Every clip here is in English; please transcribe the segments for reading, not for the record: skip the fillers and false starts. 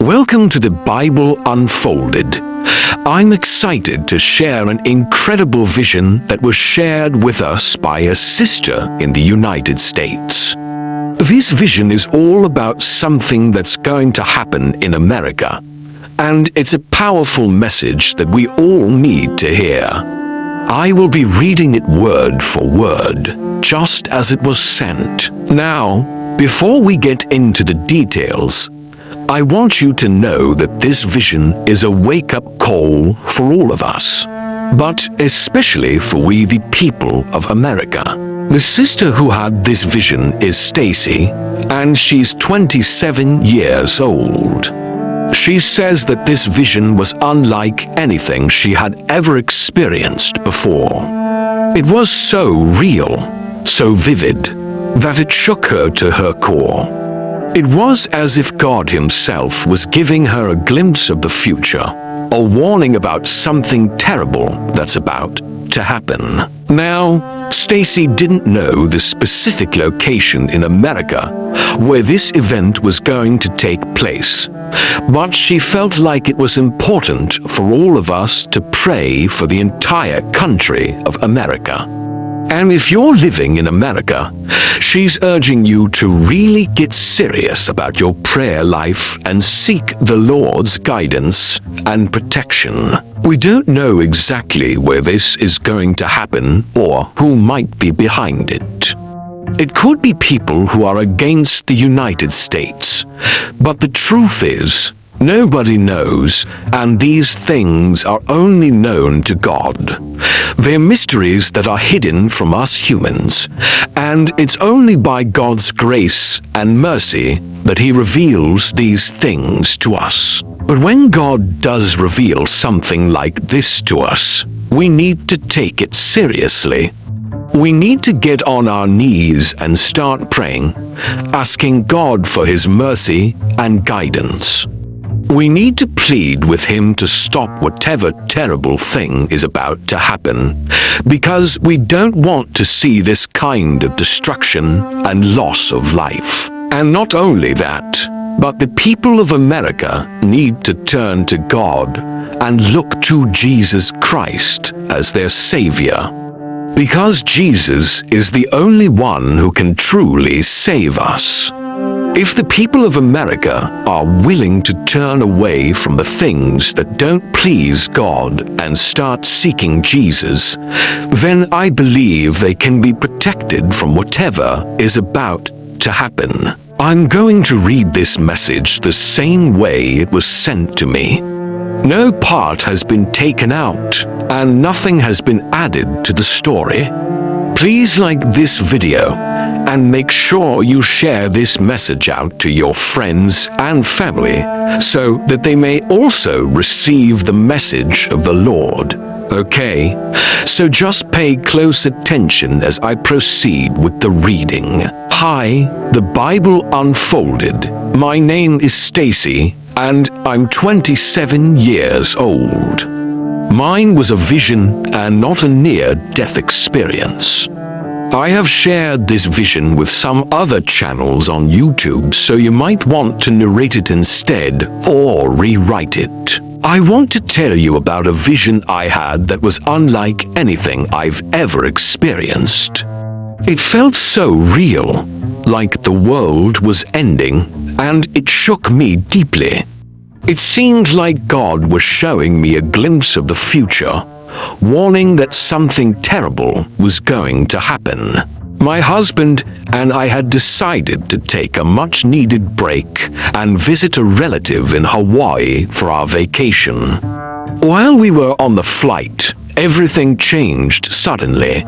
Welcome to the Bible Unfolded. I'm excited to share an incredible vision that was shared with us by a sister in the United States. This vision is all about something that's going to happen in America, and it's a powerful message that we all need to hear. I will be reading it word for word, just as it was sent. Now, before we get into the details, I want you to know that this vision is a wake-up call for all of us, but especially for we the people of America. The sister who had this vision is Stacy, and she's 27 years old. She says that this vision was unlike anything she had ever experienced before. It was so real, so vivid, that it shook her to her core. It was as if God Himself was giving her a glimpse of the future, a warning about something terrible that's about to happen. Now, Stacy didn't know the specific location in America where this event was going to take place, but she felt like it was important for all of us to pray for the entire country of America. And if you're living in America, she's urging you to really get serious about your prayer life and seek the Lord's guidance and protection. We don't know exactly where this is going to happen or who might be behind it. It could be people who are against the United States, but the truth is, nobody knows, and these things are only known to God. They're mysteries that are hidden from us humans, and it's only by God's grace and mercy that He reveals these things to us. But when God does reveal something like this to us, we need to take it seriously. We need to get on our knees and start praying, asking God for His mercy and guidance. We need to plead with Him to stop whatever terrible thing is about to happen, because we don't want to see this kind of destruction and loss of life. And not only that, but the people of America need to turn to God and look to Jesus Christ as their Savior, because Jesus is the only one who can truly save us. If the people of America are willing to turn away from the things that don't please God and start seeking Jesus, then I believe they can be protected from whatever is about to happen. I'm going to read this message the same way it was sent to me. No part has been taken out, and nothing has been added to the story. Please like this video and make sure you share this message out to your friends and family so that they may also receive the message of the Lord. Okay, so just pay close attention as I proceed with the reading. Hi, the Bible Unfolded. My name is Stacy, and I'm 27 years old. Mine was a vision and not a near-death experience. I have shared this vision with some other channels on YouTube, so you might want to narrate it instead or rewrite it. I want to tell you about a vision I had that was unlike anything I've ever experienced. It felt so real, like the world was ending, and it shook me deeply. It seemed like God was showing me a glimpse of the future, warning that something terrible was going to happen. My husband and I had decided to take a much-needed break and visit a relative in Hawaii for our vacation. While we were on the flight, everything changed suddenly.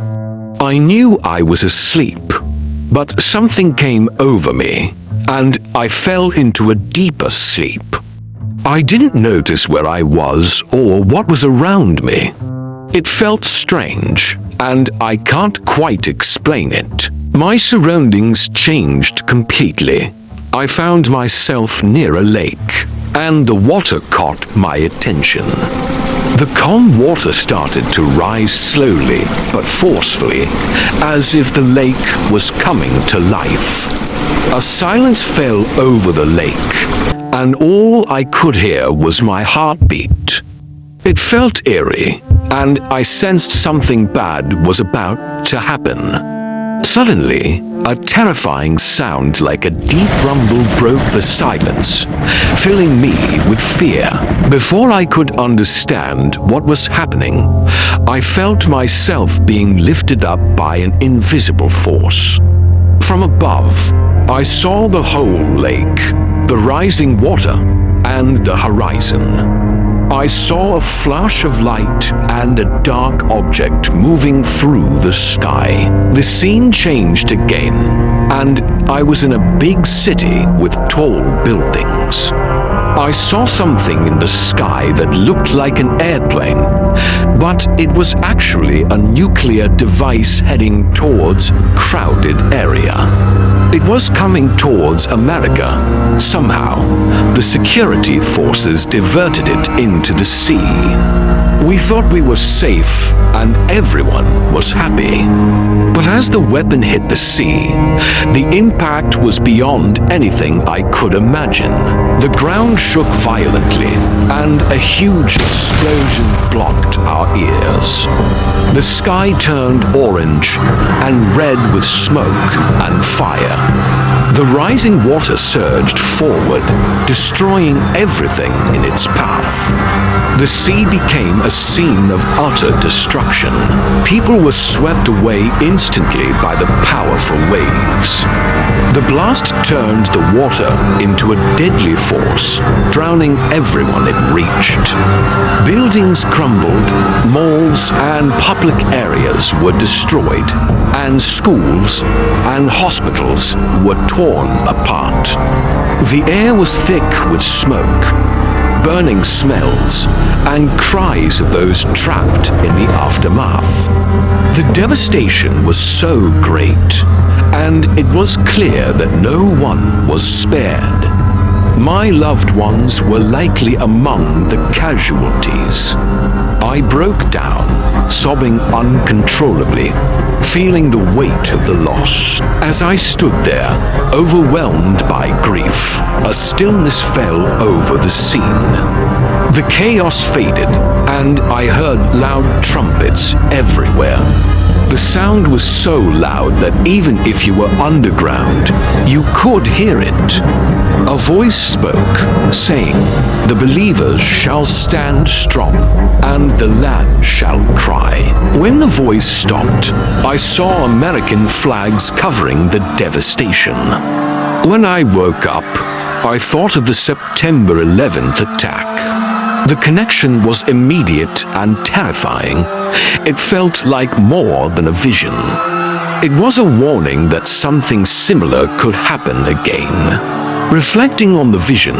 I knew I was asleep, but something came over me, and I fell into a deeper sleep. I didn't notice where I was or what was around me. It felt strange, and I can't quite explain it. My surroundings changed completely. I found myself near a lake, and the water caught my attention. The calm water started to rise slowly but forcefully, as if the lake was coming to life. A silence fell over the lake, and all I could hear was my heartbeat. It felt eerie, and I sensed something bad was about to happen. Suddenly, a terrifying sound like a deep rumble broke the silence, filling me with fear. Before I could understand what was happening, I felt myself being lifted up by an invisible force. From above, I saw the whole lake, the rising water, and the horizon. I saw a flash of light and a dark object moving through the sky. The scene changed again, and I was in a big city with tall buildings. I saw something in the sky that looked like an airplane, but it was actually a nuclear device heading towards a crowded area. It was coming towards America. Somehow, the security forces diverted it into the sea. We thought we were safe and everyone was happy. But as the weapon hit the sea, the impact was beyond anything I could imagine. The ground shook violently, and a huge explosion blocked our ears. The sky turned orange and red with smoke and fire. The rising water surged forward, destroying everything in its path. The sea became a scene of utter destruction. People were swept away instantly by the powerful waves. The blast turned the water into a deadly force, drowning everyone it reached. Buildings crumbled, malls and public areas were destroyed, and schools and hospitals were torn apart. The air was thick with smoke, burning smells, and cries of those trapped in the aftermath. The devastation was so great, and it was clear that no one was spared. My loved ones were likely among the casualties. I broke down, sobbing uncontrollably, feeling the weight of the loss. As I stood there, overwhelmed by grief, a stillness fell over the scene. The chaos faded, and I heard loud trumpets everywhere. The sound was so loud that even if you were underground, you could hear it. A voice spoke, saying, "The believers shall stand strong, and the land shall cry." When the voice stopped, I saw American flags covering the devastation. When I woke up, I thought of the September 11th attack. The connection was immediate and terrifying. It felt like more than a vision. It was a warning that something similar could happen again. Reflecting on the vision,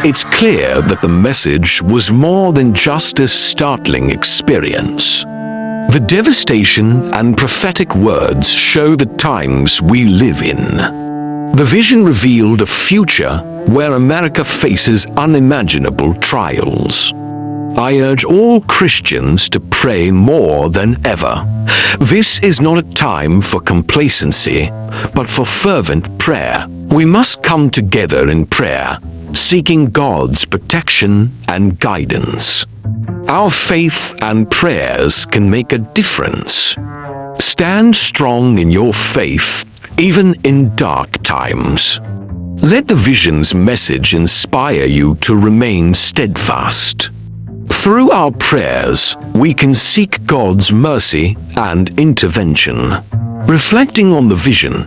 it's clear that the message was more than just a startling experience. The devastation and prophetic words show the times we live in. The vision revealed a future where America faces unimaginable trials. I urge all Christians to pray more than ever. This is not a time for complacency, but for fervent prayer. We must come together in prayer, seeking God's protection and guidance. Our faith and prayers can make a difference. Stand strong in your faith, even in dark times. Let the vision's message inspire you to remain steadfast. Through our prayers, we can seek God's mercy and intervention. Reflecting on the vision,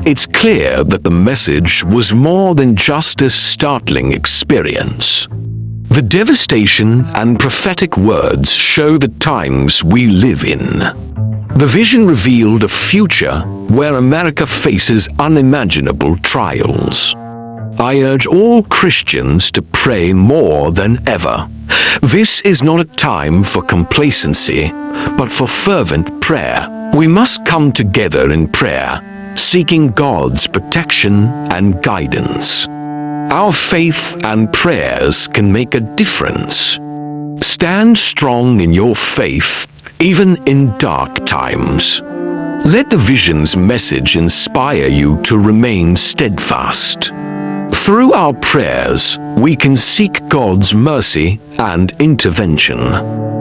it's clear that the message was more than just a startling experience. The devastation and prophetic words show the times we live in. The vision revealed a future where America faces unimaginable trials. I urge all Christians to pray more than ever. This is not a time for complacency, but for fervent prayer. We must come together in prayer, seeking God's protection and guidance. Our faith and prayers can make a difference. Stand strong in your faith, even in dark times. Let the vision's message inspire you to remain steadfast. Through our prayers, we can seek God's mercy and intervention.